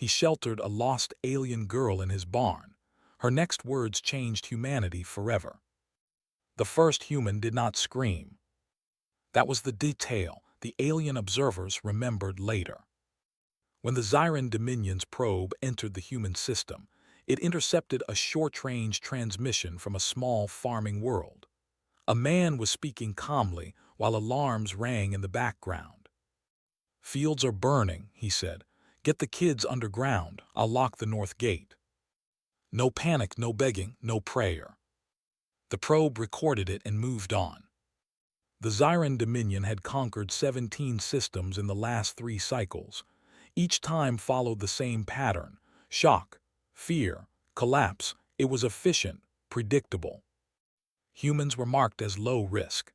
He sheltered a lost alien girl in his barn. Her next words changed humanity forever. The first human did not scream. That was the detail the alien observers remembered later. When the Zyran Dominion's probe entered the human system, it intercepted a short-range transmission from a small farming world. A man was speaking calmly while alarms rang in the background. "Fields are burning," he said. "Get the kids underground. I'll lock the north gate." No panic, no begging, no prayer. The probe recorded it and moved on. The Zyran Dominion had conquered 17 systems in the last 3 cycles. Each time followed the same pattern: shock, fear, collapse. It was efficient, predictable. Humans were marked as low risk.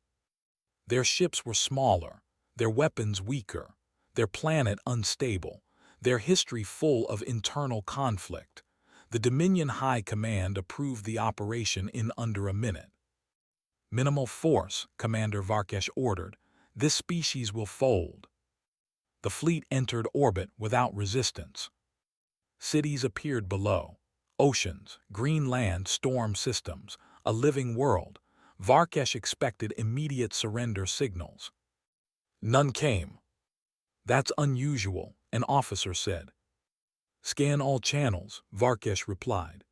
Their ships were smaller, their weapons weaker, their planet unstable, their history full of internal conflict. The Dominion High Command approved the operation in under a minute. "Minimal force," Commander Varkesh ordered. "This species will fold." The fleet entered orbit without resistance. Cities appeared below. Oceans, green land, storm systems, a living world. Varkesh expected immediate surrender signals. None came. "That's unusual," an officer said. "Scan all channels," Varkesh replied.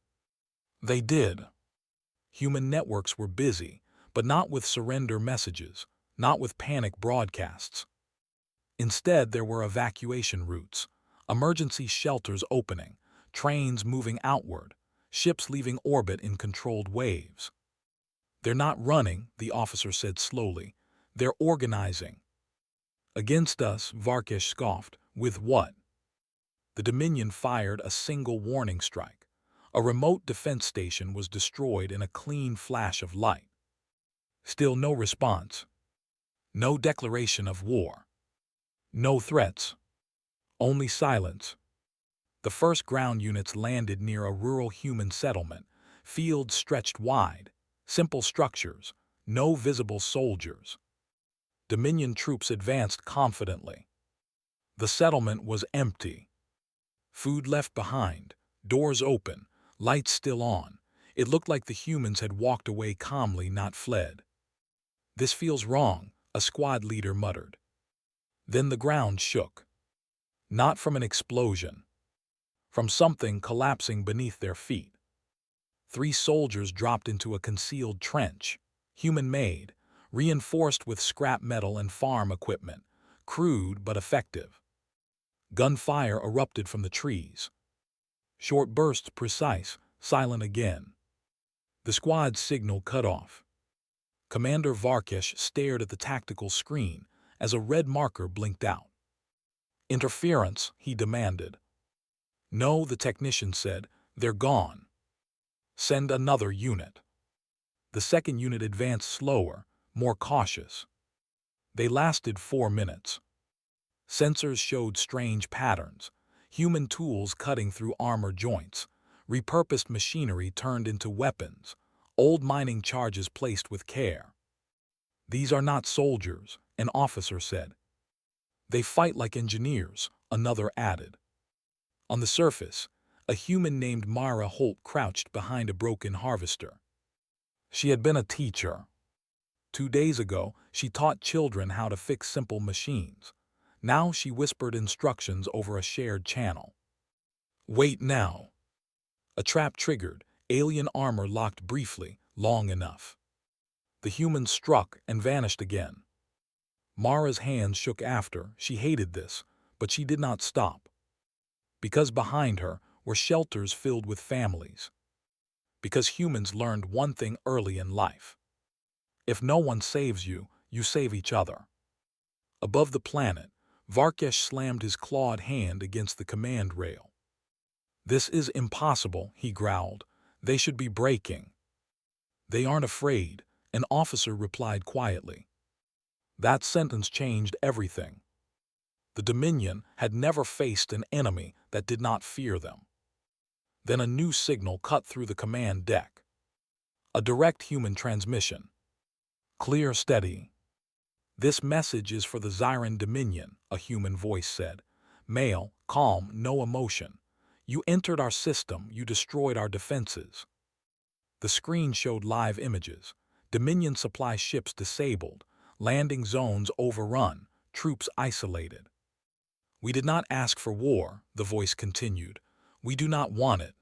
They did. Human networks were busy, but not with surrender messages, not with panic broadcasts. Instead, there were evacuation routes, emergency shelters opening, trains moving outward, ships leaving orbit in controlled waves. "They're not running," the officer said slowly. "They're organizing." "Against us," Varkesh scoffed. "With what?" The Dominion fired a single warning strike. A remote defense station was destroyed in a clean flash of light. Still no response. No declaration of war. No threats. Only silence. The first ground units landed near a rural human settlement. Fields stretched wide. Simple structures. No visible soldiers. Dominion troops advanced confidently. The settlement was empty. Food left behind. Doors open. Lights still on. It looked like the humans had walked away calmly, not fled. "This feels wrong," a squad leader muttered. Then the ground shook. Not from an explosion. From something collapsing beneath their feet. 3 soldiers dropped into a concealed trench, human-made, reinforced with scrap metal and farm equipment, crude but effective. Gunfire erupted from the trees. Short bursts, precise, silent again. The squad's signal cut off. Commander Varkesh stared at the tactical screen as a red marker blinked out. "Interference," he demanded. "No," the technician said. "They're gone." "Send another unit." The second unit advanced slower, more cautious. They lasted 4 minutes. Sensors showed strange patterns, human tools cutting through armor joints, repurposed machinery turned into weapons, old mining charges placed with care. "These are not soldiers," an officer said. "They fight like engineers," another added. On the surface, a human named Mara Holt crouched behind a broken harvester. She had been a teacher. 2 days ago, she taught children how to fix simple machines. Now she whispered instructions over a shared channel. "Wait now." A trap triggered, alien armor locked briefly, long enough. The humans struck and vanished again. Mara's hands shook after. She hated this, but she did not stop. Because behind her were shelters filled with families. Because humans learned one thing early in life. If no one saves you, you save each other. Above the planet, Varkesh slammed his clawed hand against the command rail. "This is impossible," he growled. "They should be breaking." "They aren't afraid," an officer replied quietly. That sentence changed everything. The Dominion had never faced an enemy that did not fear them. Then a new signal cut through the command deck. A direct human transmission. "Clear, steady." "This message is for the Zyran Dominion," a human voice said. "Male, calm, no emotion. You entered our system, you destroyed our defenses. The screen showed live images. Dominion supply ships disabled, landing zones overrun, troops isolated. We did not ask for war, the voice continued. We do not want it.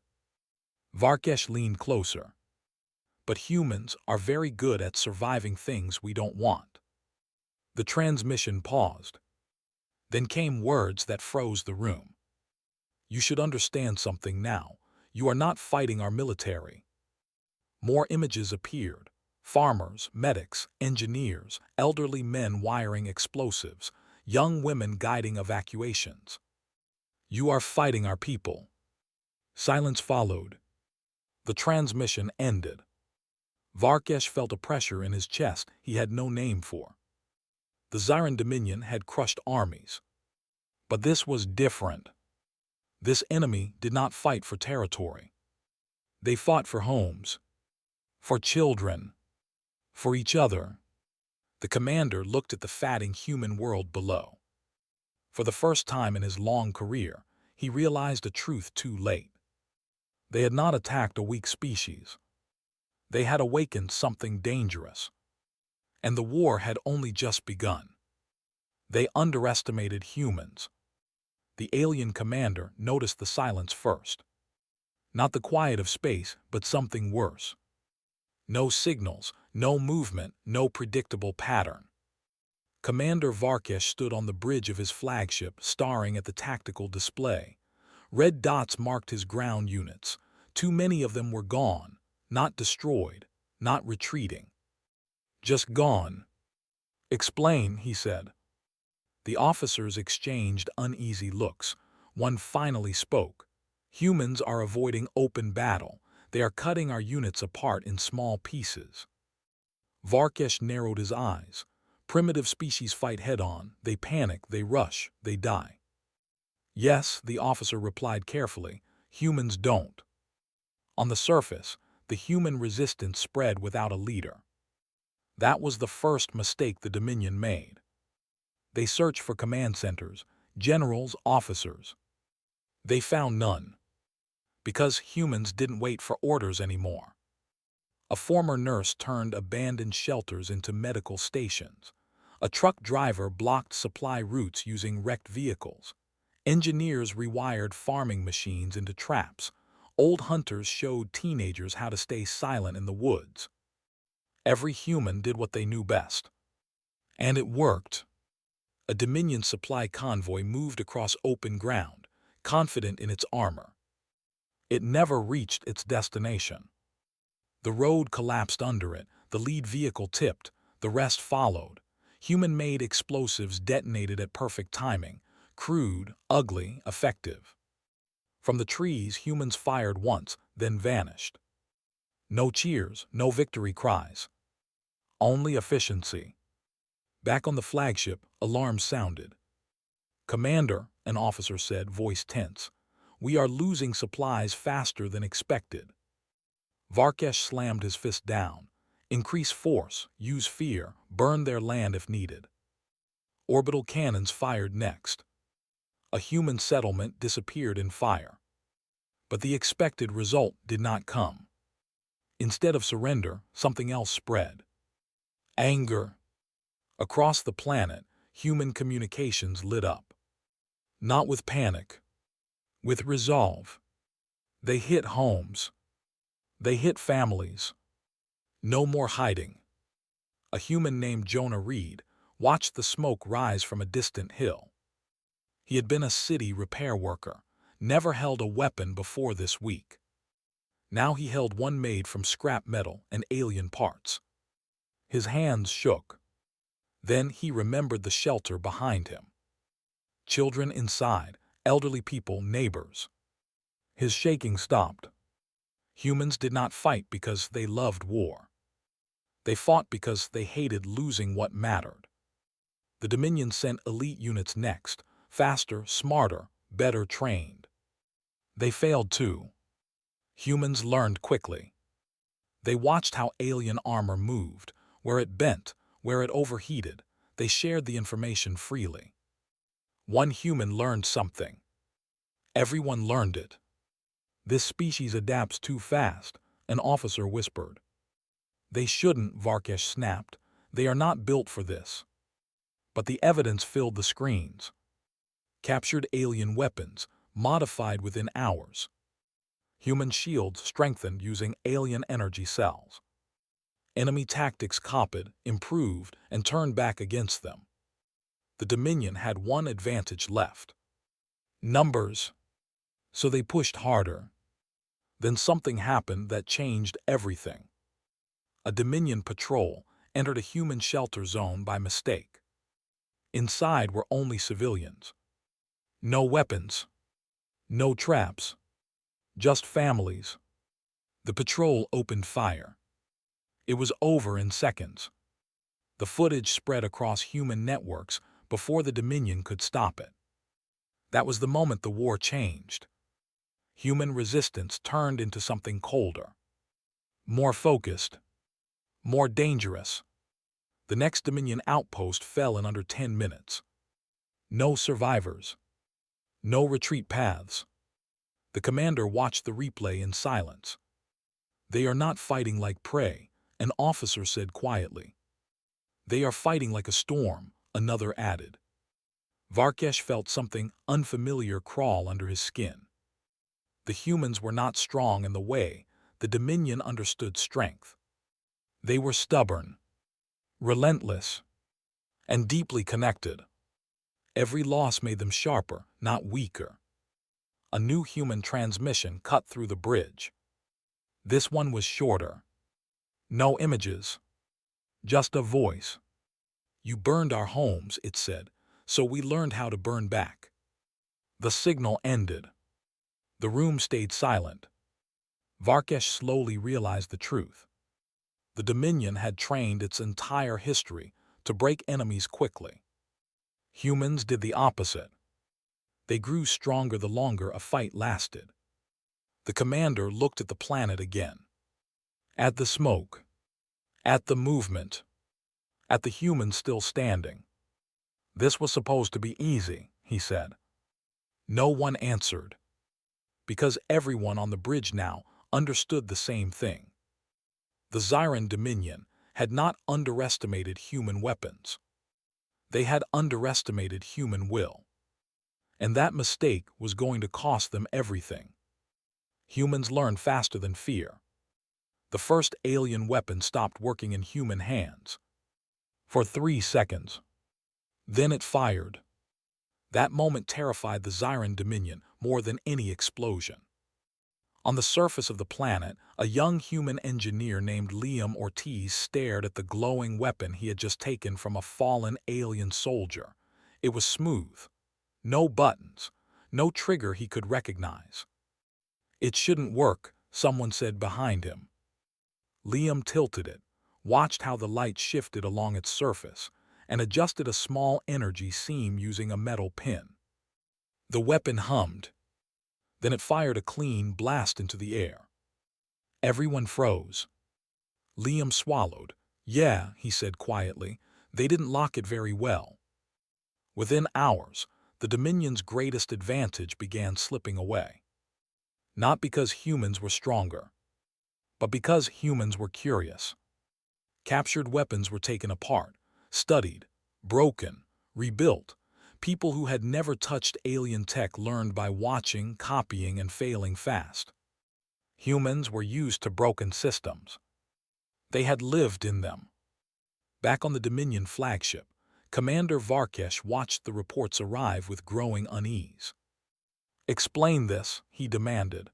Varkesh leaned closer. But humans are very good at surviving things we don't want. The transmission paused. Then came words that froze the room. You should understand something now. You are not fighting our military. More images appeared. Farmers, medics, engineers, elderly men wiring explosives, young women guiding evacuations. You are fighting our people. Silence followed. The transmission ended. Varkesh felt a pressure in his chest he had no name for. The Zyran Dominion had crushed armies. But this was different. This enemy did not fight for territory. They fought for homes, for children, for each other. The commander looked at the fatting human world below. For the first time in his long career, he realized a truth too late. They had not attacked a weak species. They had awakened something dangerous. And the war had only just begun. They underestimated humans. The alien commander noticed the silence first. Not the quiet of space, but something worse. No signals, no movement, no predictable pattern. Commander Varkesh stood on the bridge of his flagship, staring at the tactical display. Red dots marked his ground units. Too many of them were gone, not destroyed, not retreating. Just gone. Explain, he said. The officers exchanged uneasy looks. One finally spoke. Humans are avoiding open battle. They are cutting our units apart in small pieces. Varkesh narrowed his eyes. Primitive species fight head-on. They panic, they rush, they die. Yes, the officer replied carefully. Humans don't. On the surface, the human resistance spread without a leader. That was the first mistake the Dominion made. They searched for command centers, generals, officers. They found none. Because humans didn't wait for orders anymore. A former nurse turned abandoned shelters into medical stations. A truck driver blocked supply routes using wrecked vehicles. Engineers rewired farming machines into traps. Old hunters showed teenagers how to stay silent in the woods. Every human did what they knew best. And it worked. A Dominion supply convoy moved across open ground, confident in its armor. It never reached its destination. The road collapsed under it, the lead vehicle tipped, the rest followed. Human-made explosives detonated at perfect timing, crude, ugly, effective. From the trees, humans fired once, then vanished. No cheers, no victory cries. Only efficiency. Back on the flagship, alarms sounded. Commander, an officer said, voice tense. We are losing supplies faster than expected. Varkesh slammed his fist down. Increase force, use fear, burn their land if needed. Orbital cannons fired next. A human settlement disappeared in fire. But the expected result did not come. Instead of surrender, something else spread. Anger. Across the planet, human communications lit up. Not with panic. With resolve. They hit homes. They hit families. No more hiding. A human named Jonah Reed watched the smoke rise from a distant hill. He had been a city repair worker, never held a weapon before this week. Now he held one made from scrap metal and alien parts. His hands shook. Then he remembered the shelter behind him. Children inside, elderly people, neighbors. His shaking stopped. Humans did not fight because they loved war. They fought because they hated losing what mattered. The Dominion sent elite units next, faster, smarter, better trained. They failed too. Humans learned quickly. They watched how alien armor moved, where it bent, where it overheated. They shared the information freely. One human learned something. Everyone learned it. This species adapts too fast, an officer whispered. They shouldn't, Varkesh snapped. They are not built for this. But the evidence filled the screens. Captured alien weapons, modified within hours. Human shields strengthened using alien energy cells. Enemy tactics copied, improved, and turned back against them. The Dominion had one advantage left. Numbers. So they pushed harder. Then something happened that changed everything. A Dominion patrol entered a human shelter zone by mistake. Inside were only civilians. No weapons. No traps. Just families. The patrol opened fire. It was over in seconds. The footage spread across human networks before the Dominion could stop it. That was the moment the war changed. Human resistance turned into something colder. More focused. More dangerous. The next Dominion outpost fell in under 10 minutes. No survivors. No retreat paths. The commander watched the replay in silence. They are not fighting like prey, an officer said quietly. They are fighting like a storm, another added. Varkesh felt something unfamiliar crawl under his skin. The humans were not strong in the way the Dominion understood strength. They were stubborn, relentless, and deeply connected. Every loss made them sharper, not weaker. A new human transmission cut through the bridge. This one was shorter. No images. Just a voice. You burned our homes, it said, so we learned how to burn back. The signal ended. The room stayed silent. Varkesh slowly realized the truth. The Dominion had trained its entire history to break enemies quickly. Humans did the opposite. They grew stronger the longer a fight lasted. The commander looked at the planet again. At the smoke. At the movement. At the humans still standing. This was supposed to be easy, he said. No one answered. Because everyone on the bridge now understood the same thing. The Zyran Dominion had not underestimated human weapons. They had underestimated human will. And that mistake was going to cost them everything. Humans learn faster than fear. The first alien weapon stopped working in human hands. For 3 seconds. Then it fired. That moment terrified the Zyran Dominion more than any explosion. On the surface of the planet, a young human engineer named Liam Ortiz stared at the glowing weapon he had just taken from a fallen alien soldier. It was smooth. No buttons. No trigger he could recognize. It shouldn't work, someone said behind him. Liam tilted it, watched how the light shifted along its surface, and adjusted a small energy seam using a metal pin. The weapon hummed. Then it fired a clean blast into the air. Everyone froze. Liam swallowed. Yeah, he said quietly, they didn't lock it very well. Within hours, the Dominion's greatest advantage began slipping away. Not because humans were stronger, but because humans were curious. Captured weapons were taken apart, studied, broken, rebuilt. People who had never touched alien tech learned by watching, copying, and failing fast. Humans were used to broken systems. They had lived in them. Back on the Dominion flagship, Commander Varkesh watched the reports arrive with growing unease. Explain this, he demanded.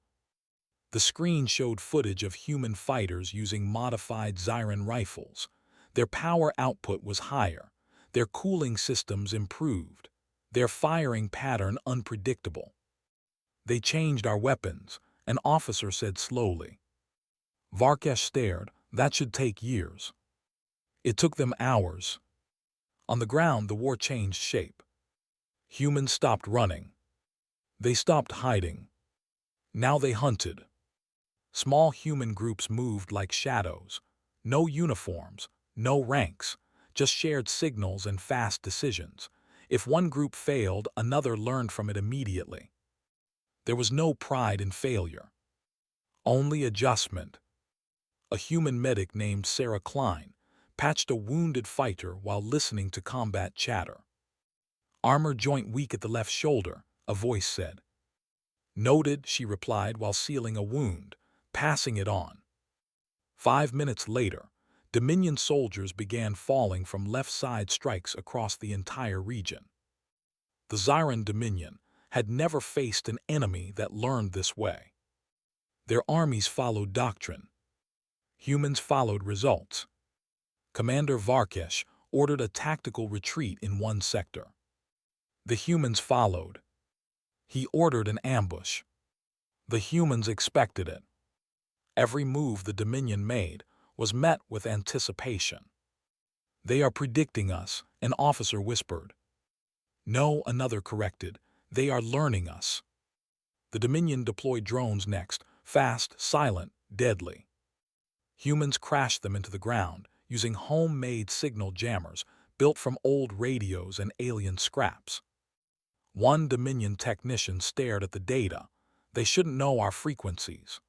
The screen showed footage of human fighters using modified Zyran rifles. Their power output was higher. Their cooling systems improved. Their firing pattern unpredictable. They changed our weapons, an officer said slowly. Varkesh stared. That should take years. It took them hours. On the ground, the war changed shape. Humans stopped running. They stopped hiding. Now they hunted. Small human groups moved like shadows. No uniforms, no ranks, just shared signals and fast decisions. If one group failed, another learned from it immediately. There was no pride in failure. Only adjustment. A human medic named Sarah Klein patched a wounded fighter while listening to combat chatter. Armor joint weak at the left shoulder, a voice said. Noted, she replied while sealing a wound, passing it on. 5 minutes later, Dominion soldiers began falling from left-side strikes across the entire region. The Zyran Dominion had never faced an enemy that learned this way. Their armies followed doctrine. Humans followed results. Commander Varkesh ordered a tactical retreat in one sector. The humans followed. He ordered an ambush. The humans expected it. Every move the Dominion made was met with anticipation. They are predicting us, an officer whispered. No, another corrected. They are learning us. The Dominion deployed drones next, fast, silent, deadly. Humans crashed them into the ground using homemade signal jammers built from old radios and alien scraps. One Dominion technician stared at the data. They shouldn't know our frequencies.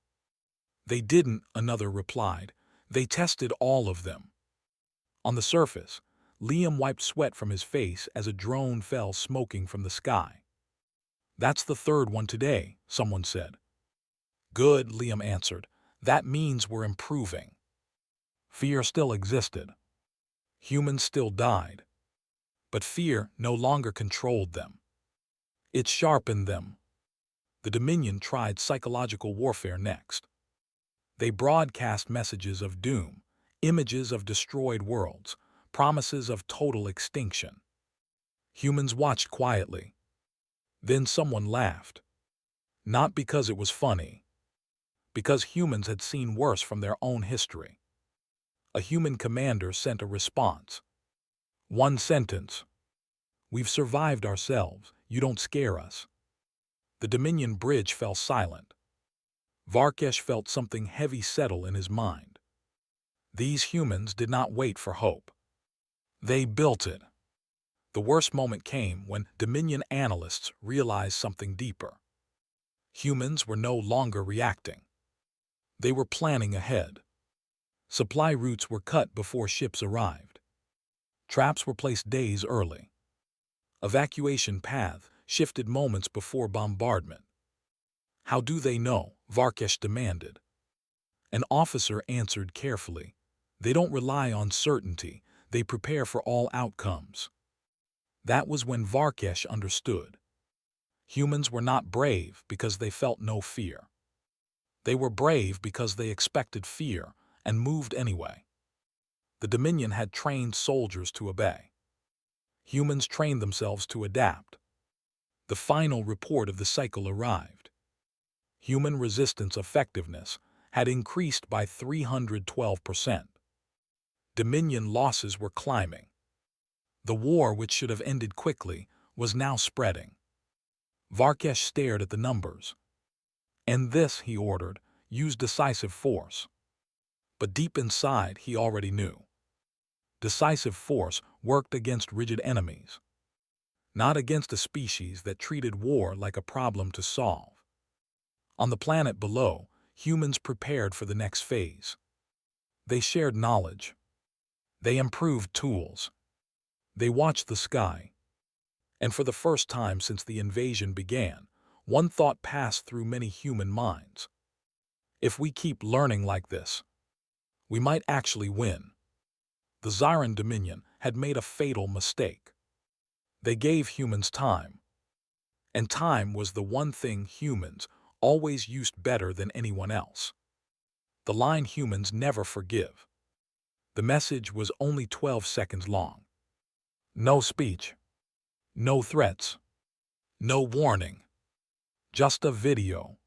They didn't, another replied. They tested all of them. On the surface, Liam wiped sweat from his face as a drone fell smoking from the sky. That's the third one today, someone said. Good, Liam answered. That means we're improving. Fear still existed. Humans still died. But fear no longer controlled them. It sharpened them. The Dominion tried psychological warfare next. They broadcast messages of doom, images of destroyed worlds, promises of total extinction. Humans watched quietly. Then someone laughed. Not because it was funny. Because humans had seen worse from their own history. A human commander sent a response. One sentence. We've survived ourselves. You don't scare us. The Dominion bridge fell silent. Varkesh felt something heavy settle in his mind. These humans did not wait for hope. They built it. The worst moment came when Dominion analysts realized something deeper. Humans were no longer reacting. They were planning ahead. Supply routes were cut before ships arrived. Traps were placed days early. Evacuation paths shifted moments before bombardment. How do they know? Varkesh demanded. An officer answered carefully. They don't rely on certainty. They prepare for all outcomes. That was when Varkesh understood. Humans were not brave because they felt no fear. They were brave because they expected fear and moved anyway. The Dominion had trained soldiers to obey. Humans trained themselves to adapt. The final report of the cycle arrived. Human resistance effectiveness had increased by 312%. Dominion losses were climbing. The war, which should have ended quickly, was now spreading. Varkesh stared at the numbers. "End this," he ordered, "use decisive force." But deep inside, he already knew. Decisive force worked against rigid enemies, not against a species that treated war like a problem to solve. On the planet below, humans prepared for the next phase. They shared knowledge. They improved tools. They watched the sky. And for the first time since the invasion began, one thought passed through many human minds. If we keep learning like this, we might actually win. The Zyran Dominion had made a fatal mistake. They gave humans time. And time was the one thing humans always used better than anyone else. The line humans never forgive. The message was only 12 seconds long. No speech. No threats. No warning. Just a video.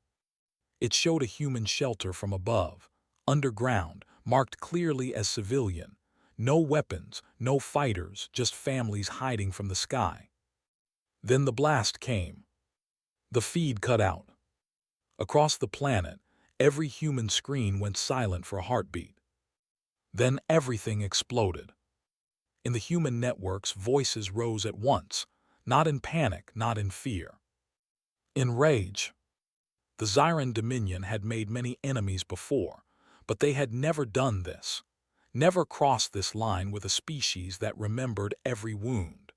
It showed a human shelter from above, underground, marked clearly as civilian. No weapons, no fighters, just families hiding from the sky. Then the blast came. The feed cut out. Across the planet, every human screen went silent for a heartbeat. Then everything exploded. In the human networks, voices rose at once, not in panic, not in fear. In rage. The Zyran Dominion had made many enemies before, but they had never done this, never crossed this line with a species that remembered every wound.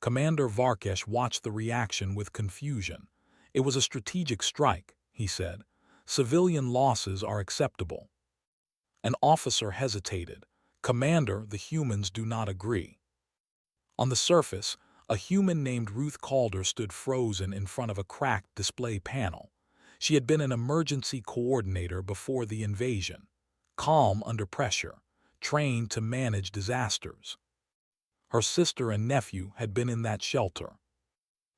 Commander Varkesh watched the reaction with confusion. It was a strategic strike, he said. Civilian losses are acceptable. An officer hesitated. Commander, the humans do not agree. On the surface, a human named Ruth Calder stood frozen in front of a cracked display panel. She had been an emergency coordinator before the invasion, calm under pressure, trained to manage disasters. Her sister and nephew had been in that shelter.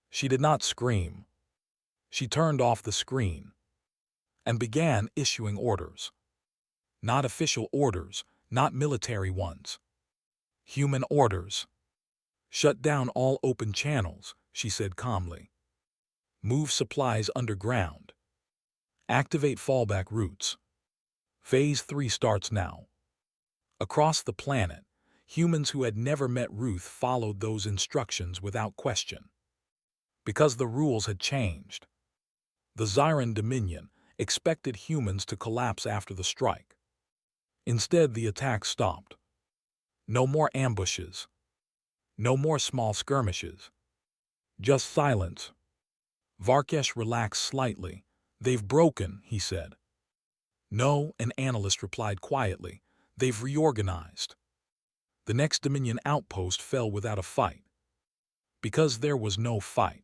She did not scream. She turned off the screen and began issuing orders. Not official orders, not military ones. Human orders. Shut down all open channels, she said calmly. Move supplies underground. Activate fallback routes. Phase 3 starts now. Across the planet, humans who had never met Ruth followed those instructions without question. Because the rules had changed. The Zyran Dominion expected humans to collapse after the strike. Instead, the attack stopped. No more ambushes. No more small skirmishes. Just silence. Varkesh relaxed slightly. They've broken, he said. No, an analyst replied quietly. They've reorganized. The next Dominion outpost fell without a fight. Because there was no fight.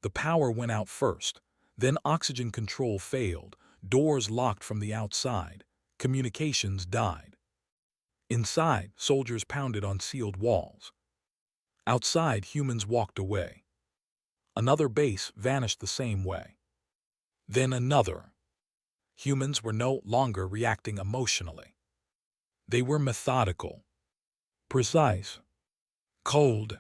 The power went out first, then oxygen control failed, doors locked from the outside, communications died. Inside, soldiers pounded on sealed walls. Outside, humans walked away. Another base vanished the same way. Then another. Humans were no longer reacting emotionally. They were methodical, precise, cold.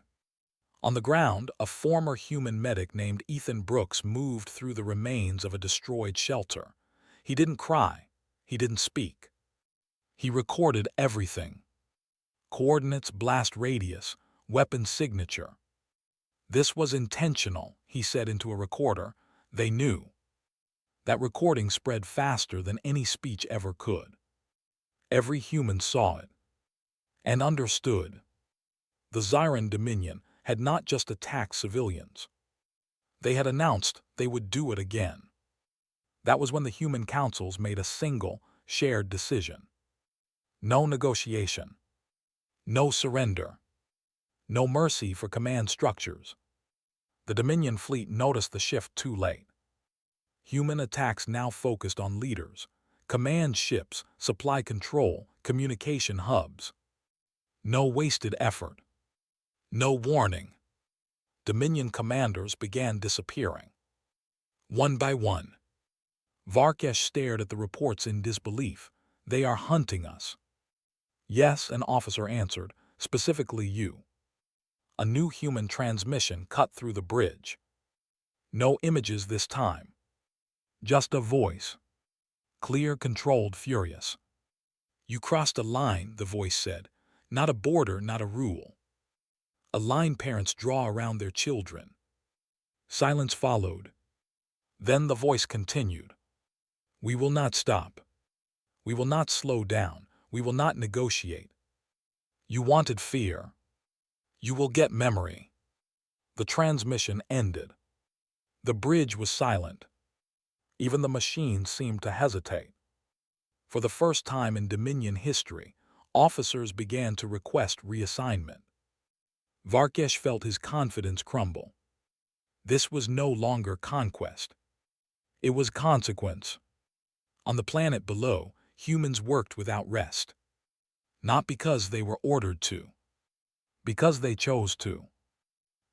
On the ground, a former human medic named Ethan Brooks moved through the remains of a destroyed shelter. He didn't cry. He didn't speak. He recorded everything. Coordinates, blast radius, weapon signature. This was intentional, he said into a recorder. They knew. That recording spread faster than any speech ever could. Every human saw it and understood. The Zyran Dominion had not just attacked civilians. They had announced they would do it again. That was when the human councils made a single, shared decision. No negotiation. No surrender. No mercy for command structures. The Dominion fleet noticed the shift too late. Human attacks now focused on leaders, command ships, supply control, communication hubs. No wasted effort. No warning. Dominion commanders began disappearing. One by one. Varkesh stared at the reports in disbelief. They are hunting us. Yes, an officer answered, specifically you. A new human transmission cut through the bridge. No images this time. Just a voice. Clear, controlled, furious. You crossed a line, the voice said. Not a border, not a rule. A line parents draw around their children. Silence followed. Then the voice continued. We will not stop. We will not slow down. We will not negotiate. You wanted fear. You will get memory. The transmission ended. The bridge was silent. Even the machines seemed to hesitate. For the first time in Dominion history, officers began to request reassignment. Varkesh felt his confidence crumble. This was no longer conquest. It was consequence. On the planet below, humans worked without rest. Not because they were ordered to. Because they chose to.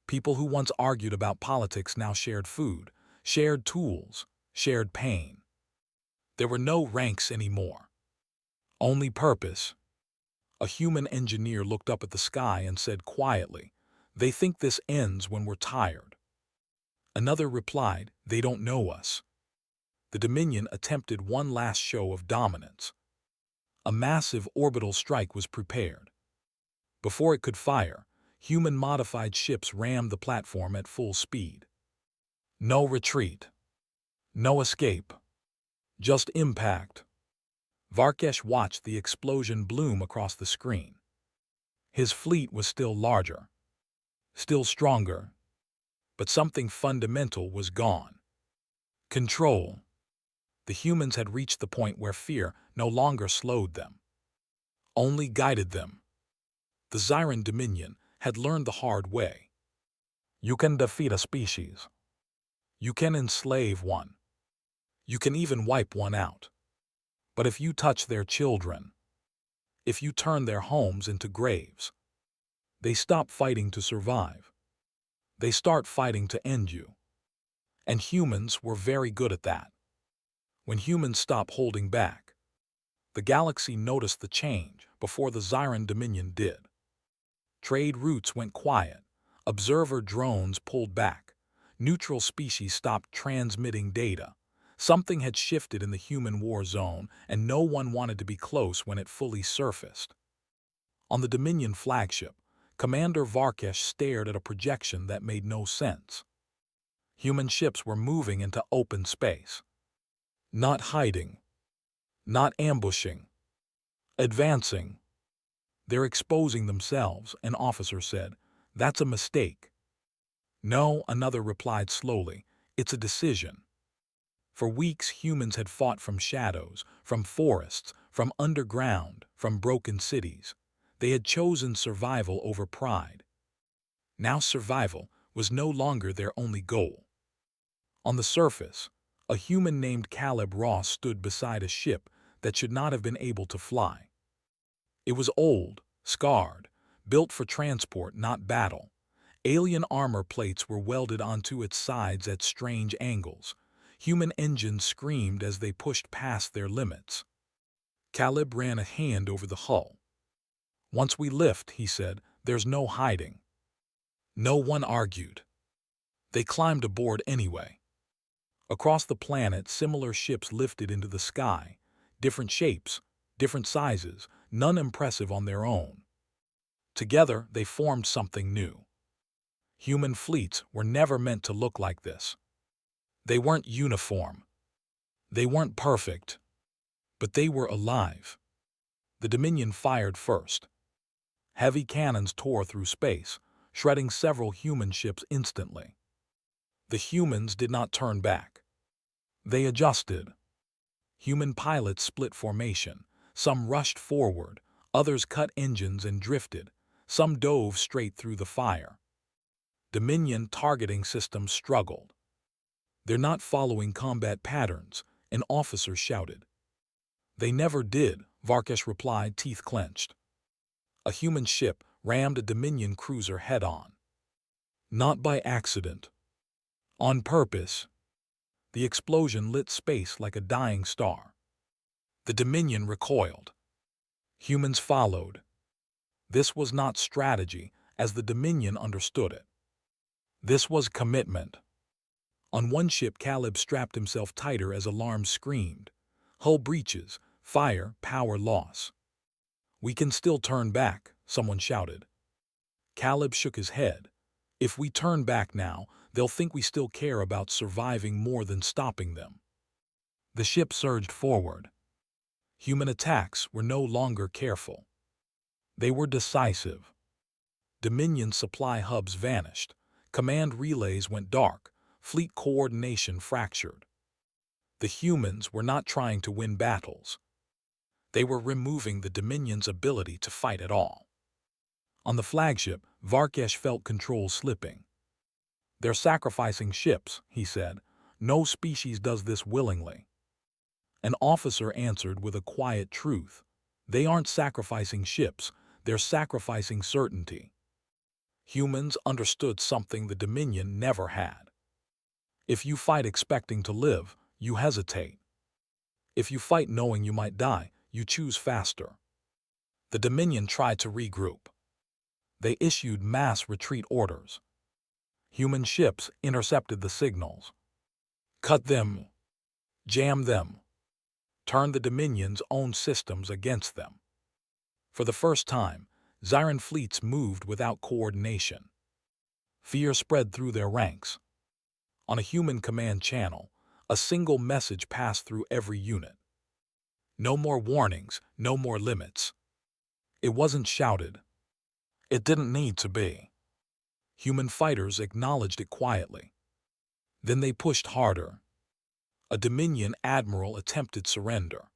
People who once argued about politics now shared food, shared tools, shared pain. There were no ranks anymore. Only purpose. A human engineer looked up at the sky and said quietly, they think this ends when we're tired. Another replied, they don't know us. The Dominion attempted one last show of dominance. A massive orbital strike was prepared. Before it could fire, human-modified ships rammed the platform at full speed. No retreat. No escape. Just impact. Varkesh watched the explosion bloom across the screen. His fleet was still larger, still stronger, but something fundamental was gone. Control. The humans had reached the point where fear no longer slowed them, only guided them. The Zyran Dominion had learned the hard way. You can defeat a species. You can enslave one. You can even wipe one out. But if you touch their children, if you turn their homes into graves, they stop fighting to survive. They start fighting to end you. And humans were very good at that. When humans stopped holding back, the galaxy noticed the change before the Zyran Dominion did. Trade routes went quiet. Observer drones pulled back. Neutral species stopped transmitting data. Something had shifted in the human war zone, and no one wanted to be close when it fully surfaced. On the Dominion flagship, Commander Varkesh stared at a projection that made no sense. Human ships were moving into open space. Not hiding. Not ambushing. Advancing. They're exposing themselves, an officer said. That's a mistake. No, another replied slowly. It's a decision. For weeks, humans had fought from shadows, from forests, from underground, from broken cities. They had chosen survival over pride. Now survival was no longer their only goal. On the surface, a human named Caleb Ross stood beside a ship that should not have been able to fly. It was old, scarred, built for transport, not battle. Alien armor plates were welded onto its sides at strange angles. Human engines screamed as they pushed past their limits. Caleb ran a hand over the hull. Once we lift, he said, there's no hiding. No one argued. They climbed aboard anyway. Across the planet, similar ships lifted into the sky, different shapes, different sizes, none impressive on their own. Together, they formed something new. Human fleets were never meant to look like this. They weren't uniform. They weren't perfect. But they were alive. The Dominion fired first. Heavy cannons tore through space, shredding several human ships instantly. The humans did not turn back. They adjusted. Human pilots split formation. Some rushed forward, others cut engines and drifted. Some dove straight through the fire. Dominion targeting systems struggled. They're not following combat patterns, an officer shouted. They never did, Varkesh replied, teeth clenched. A human ship rammed a Dominion cruiser head-on. Not by accident. On purpose. The explosion lit space like a dying star. The Dominion recoiled. Humans followed. This was not strategy, as the Dominion understood it. This was commitment. On one ship, Caleb strapped himself tighter as alarms screamed. Hull breaches, fire, power loss. We can still turn back, someone shouted. Caleb shook his head. If we turn back now, they'll think we still care about surviving more than stopping them. The ship surged forward. Human attacks were no longer careful. They were decisive. Dominion supply hubs vanished. Command relays went dark. Fleet coordination fractured. The humans were not trying to win battles. They were removing the Dominion's ability to fight at all. On the flagship, Varkesh felt control slipping. They're sacrificing ships, he said. No species does this willingly. An officer answered with a quiet truth. They aren't sacrificing ships, they're sacrificing certainty. Humans understood something the Dominion never had. If you fight expecting to live, you hesitate. If you fight knowing you might die, you choose faster. The Dominion tried to regroup. They issued mass retreat orders. Human ships intercepted the signals. Cut them. Jam them. Turn the Dominion's own systems against them. For the first time, Zyran fleets moved without coordination. Fear spread through their ranks. On a human command channel, A single message passed through every unit. No more warnings, no more limits. It wasn't shouted. It didn't need to be. Human fighters acknowledged it quietly. Then they pushed harder. A Dominion admiral attempted surrender.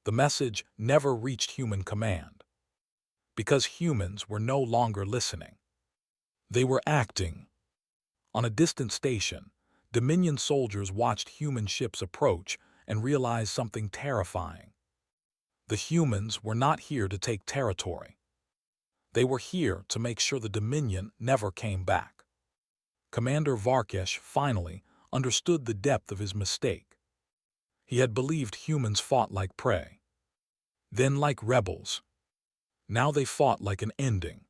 The message never reached human command, because humans were no longer listening. They were acting. On a distant station, Dominion soldiers watched human ships approach and realized something terrifying. The humans were not here to take territory. They were here to make sure the Dominion never came back. Commander Varkesh finally understood the depth of his mistake. He had believed humans fought like prey, then like rebels. Now they fought like an ending.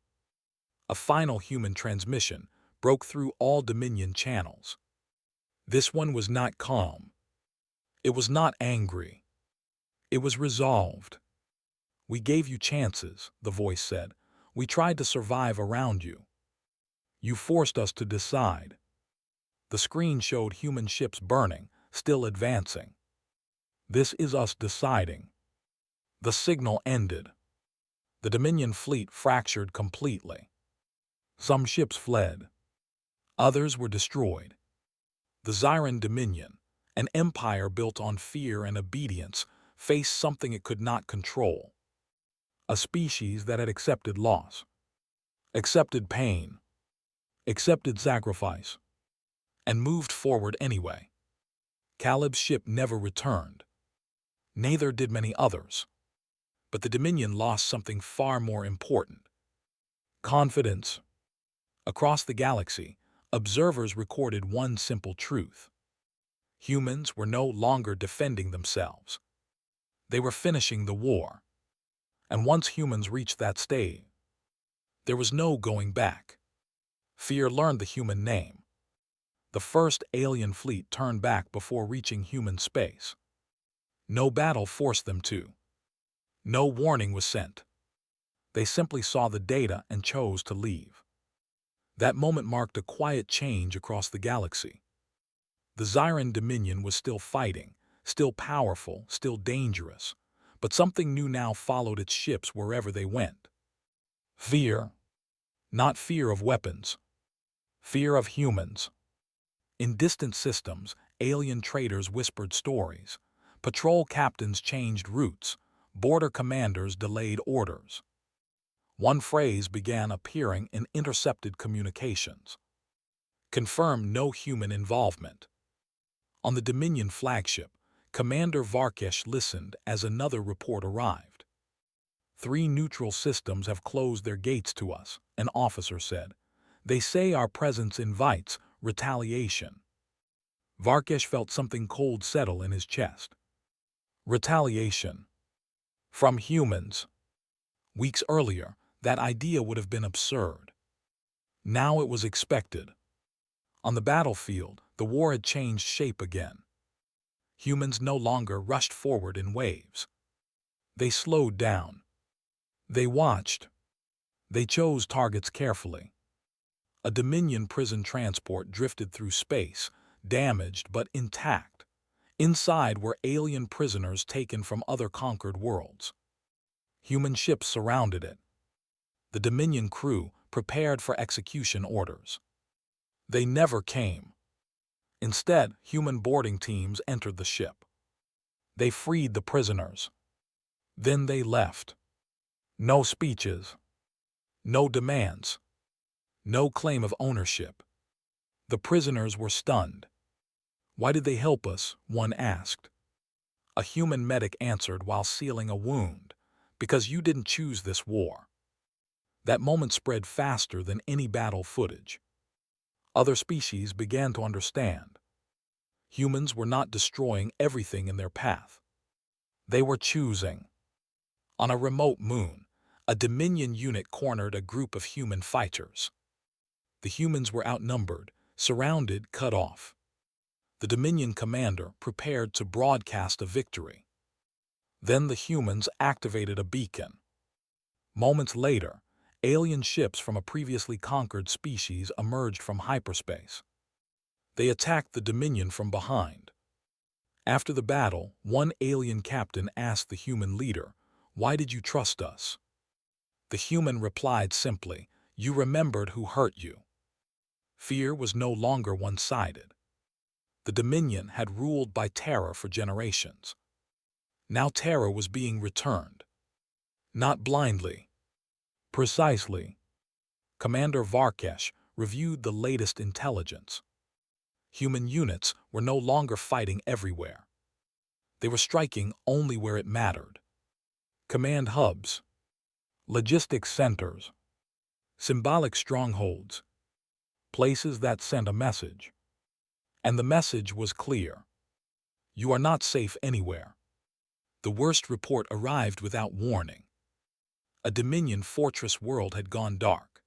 A final human transmission broke through all Dominion channels. This one was not calm. It was not angry. It was resolved. "We gave you chances," the voice said. "We tried to survive around you. You forced us to decide." The screen showed human ships burning, still advancing. "This is us deciding." The signal ended. The Dominion fleet fractured completely. Some ships fled. Others were destroyed. The Zyran Dominion, an empire built on fear and obedience, faced something it could not control. A species that had accepted loss, accepted pain, accepted sacrifice, and moved forward anyway. Caleb's ship never returned. Neither did many others. But the Dominion lost something far more important: confidence. Across the galaxy, observers recorded one simple truth. Humans were no longer defending themselves. They were finishing the war. And once humans reached that stage, there was no going back. Fear learned the human name. The first alien fleet turned back before reaching human space. No battle forced them to. No warning was sent. They simply saw the data and chose to leave. That moment marked a quiet change across the galaxy. The Zyran Dominion was still fighting, still powerful, still dangerous, but something new now followed its ships wherever they went. Fear. Not fear of weapons. Fear of humans. In distant systems, alien traders whispered stories. Patrol captains changed routes. Border commanders delayed orders. One phrase began appearing in intercepted communications. Confirm no human involvement. On the Dominion flagship, Commander Varkesh listened as another report arrived. 3 neutral systems have closed their gates to us, an officer said. They say our presence invites retaliation. Varkesh felt something cold settle in his chest. Retaliation. From humans. Weeks earlier, that idea would have been absurd. Now it was expected. On the battlefield, the war had changed shape again. Humans no longer rushed forward in waves. They slowed down. They watched. They chose targets carefully. A Dominion prison transport drifted through space, damaged but intact. Inside were alien prisoners taken from other conquered worlds. Human ships surrounded it. The Dominion crew prepared for execution orders. They never came. Instead, human boarding teams entered the ship. They freed the prisoners. Then they left. No speeches. No demands. No claim of ownership. The prisoners were stunned. "Why did they help us?" one asked. A human medic answered while sealing a wound. "Because you didn't choose this war." That moment spread faster than any battle footage. Other species began to understand. Humans were not destroying everything in their path. They were choosing. On a remote moon, a Dominion unit cornered a group of human fighters. The humans were outnumbered, surrounded, cut off. The Dominion commander prepared to broadcast a victory. Then the humans activated a beacon. Moments later, alien ships from a previously conquered species emerged from hyperspace. They attacked the Dominion from behind. After the battle, one alien captain asked the human leader, "Why did you trust us?" The human replied simply, "You remembered who hurt you." Fear was no longer one-sided. The Dominion had ruled by terror for generations. Now terror was being returned. Not blindly. Precisely. Commander Varkesh reviewed the latest intelligence. Human units were no longer fighting everywhere. They were striking only where it mattered. Command hubs, logistics centers, symbolic strongholds, places that sent a message. And the message was clear. You are not safe anywhere. The worst report arrived without warning. A Dominion fortress world had gone dark.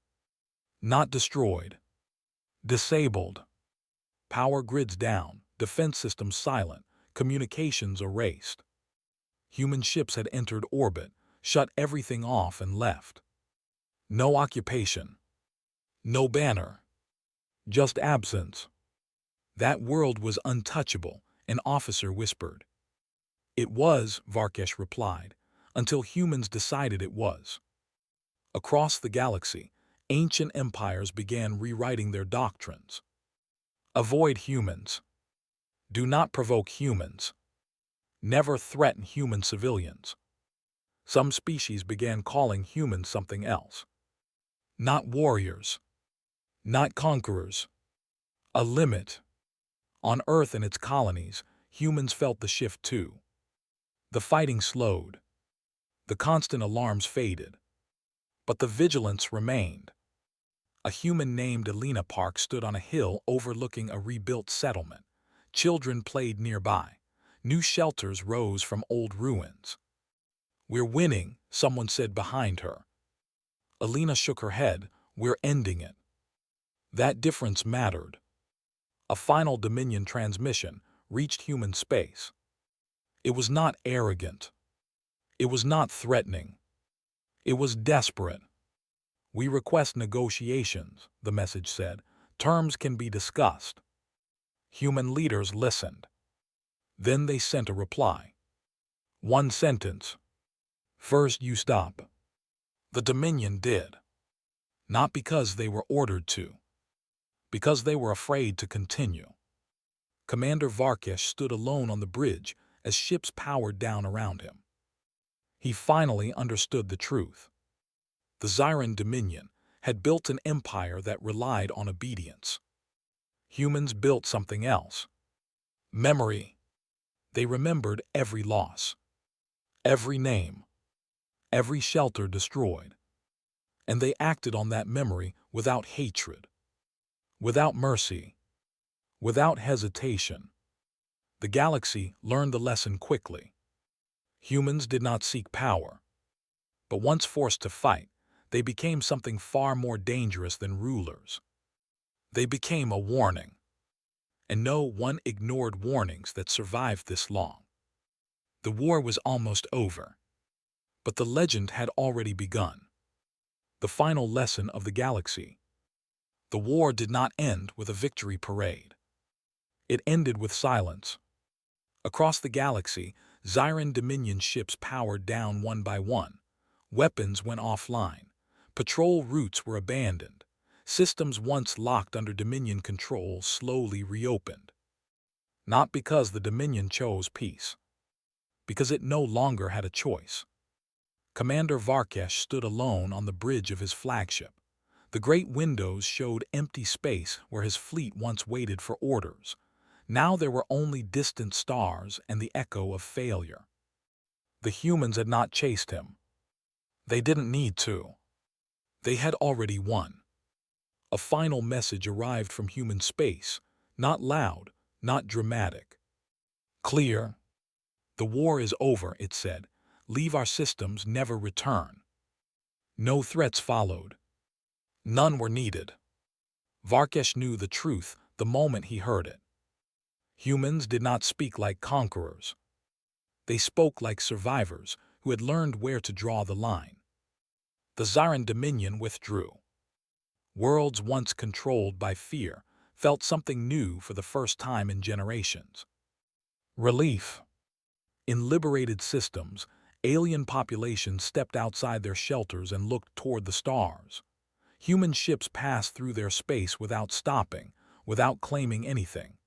Not destroyed. Disabled. Power grids down, defense systems silent, communications erased. Human ships had entered orbit, shut everything off and left. No occupation. No banner. Just absence. That world was untouchable, an officer whispered. It was, Varkesh replied, until humans decided it was. Across the galaxy, ancient empires began rewriting their doctrines. Avoid humans. Do not provoke humans. Never threaten human civilians. Some species began calling humans something else. Not warriors. Not conquerors. A limit. On Earth and its colonies, humans felt the shift too. The fighting slowed. The constant alarms faded. But the vigilance remained. A human named Elena Park stood on a hill overlooking a rebuilt settlement. Children played nearby. New shelters rose from old ruins. We're winning, someone said behind her. Elena shook her head. We're ending it. That difference mattered. A final Dominion transmission reached human space. It was not arrogant. It was not threatening. It was desperate. We request negotiations, the message said. Terms can be discussed. Human leaders listened. Then they sent a reply. One sentence. First you stop. The Dominion did. Not because they were ordered to. Because they were afraid to continue. Commander Varkesh stood alone on the bridge as ships powered down around him. He finally understood the truth. The Zyran Dominion had built an empire that relied on obedience. Humans built something else. Memory. They remembered every loss. Every name. Every shelter destroyed. And they acted on that memory without hatred. Without mercy. Without hesitation. The galaxy learned the lesson quickly. Humans did not seek power. But once forced to fight, they became something far more dangerous than rulers. They became a warning. And no one ignored warnings that survived this long. The war was almost over. But the legend had already begun. The final lesson of the galaxy. The war did not end with a victory parade. It ended with silence. Across the galaxy, Zyran Dominion ships powered down one by one. Weapons went offline. Patrol routes were abandoned. Systems once locked under Dominion control slowly reopened. Not because the Dominion chose peace. Because it no longer had a choice. Commander Varkesh stood alone on the bridge of his flagship. The great windows showed empty space where his fleet once waited for orders. Now there were only distant stars and the echo of failure. The humans had not chased him. They didn't need to. They had already won. A final message arrived from human space, not loud, not dramatic. Clear. The war is over, it said. Leave our systems, never return. No threats followed. None were needed. Varkesh knew the truth the moment he heard it. Humans did not speak like conquerors. They spoke like survivors who had learned where to draw the line. The Zyran Dominion withdrew. Worlds once controlled by fear felt something new for the first time in generations. Relief. In liberated systems, alien populations stepped outside their shelters and looked toward the stars. Human ships passed through their space without stopping, without claiming anything.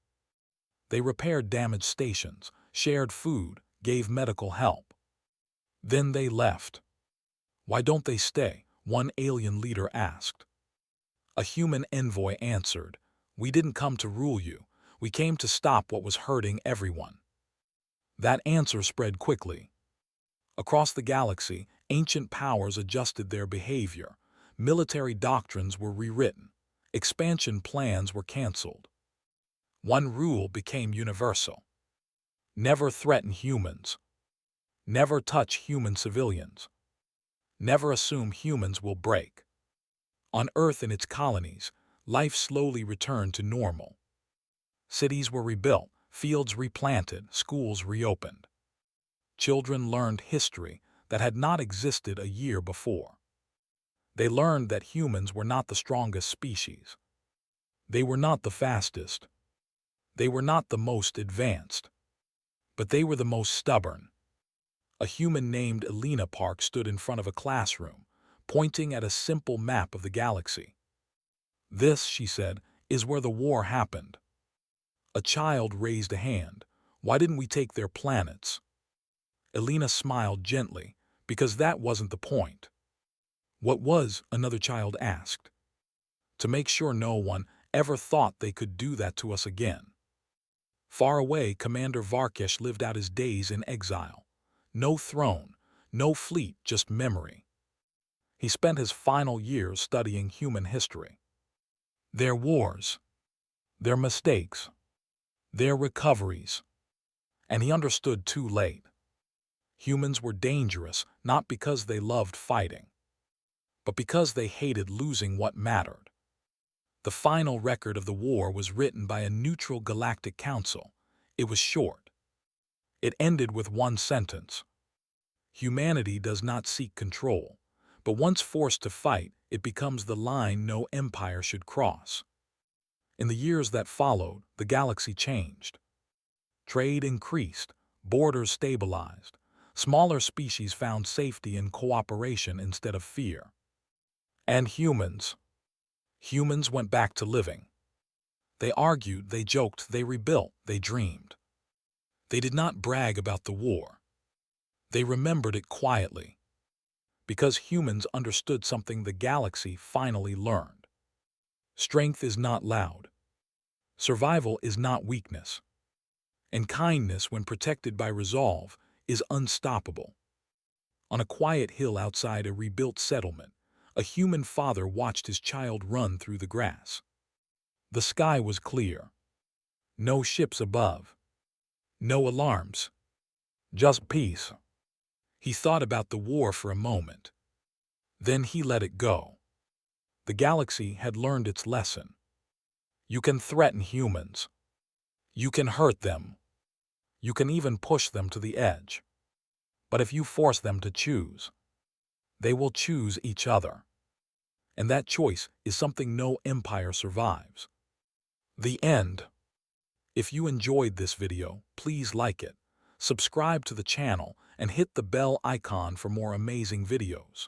They repaired damaged stations, shared food, gave medical help. Then they left. "Why don't they stay?" one alien leader asked. A human envoy answered, "We didn't come to rule you. We came to stop what was hurting everyone." That answer spread quickly. Across the galaxy, ancient powers adjusted their behavior. Military doctrines were rewritten. Expansion plans were canceled. One rule became universal: never threaten humans. Never touch human civilians. Never assume humans will break. On Earth and its colonies, life slowly returned to normal. Cities were rebuilt, fields replanted, schools reopened. Children learned history that had not existed a year before. They learned that humans were not the strongest species. They were not the fastest. They were not the most advanced. But they were the most stubborn. A human named Elena Park stood in front of a classroom, pointing at a simple map of the galaxy. "This," she said, "is where the war happened." A child raised a hand. "Why didn't we take their planets?" Elena smiled gently, "Because that wasn't the point." "What was?" another child asked. "To make sure no one ever thought they could do that to us again." Far away, Commander Varkesh lived out his days in exile. No throne, no fleet, just memory. He spent his final years studying human history. Their wars, their mistakes, their recoveries. And he understood too late. Humans were dangerous not because they loved fighting, but because they hated losing what mattered. The final record of the war was written by a neutral galactic council. It was short. It ended with one sentence: "Humanity does not seek control, but once forced to fight, it becomes the line no empire should cross." In the years that followed, the galaxy changed. Trade increased, borders stabilized. Smaller species found safety in cooperation instead of fear. And humans went back to living. They argued, they joked, they rebuilt, they dreamed. They did not brag about the war. They remembered it quietly, because humans understood something the galaxy finally learned. Strength is not loud. Survival is not weakness. And kindness, when protected by resolve, is unstoppable. On a quiet hill outside a rebuilt settlement, a human father watched his child run through the grass. The sky was clear. No ships above. No alarms. Just peace. He thought about the war for a moment. Then he let it go. The galaxy had learned its lesson. You can threaten humans. You can hurt them. You can even push them to the edge. But if you force them to choose, they will choose each other. And that choice is something no empire survives. The end. If you enjoyed this video, please like it, subscribe to the channel, and hit the bell icon for more amazing videos.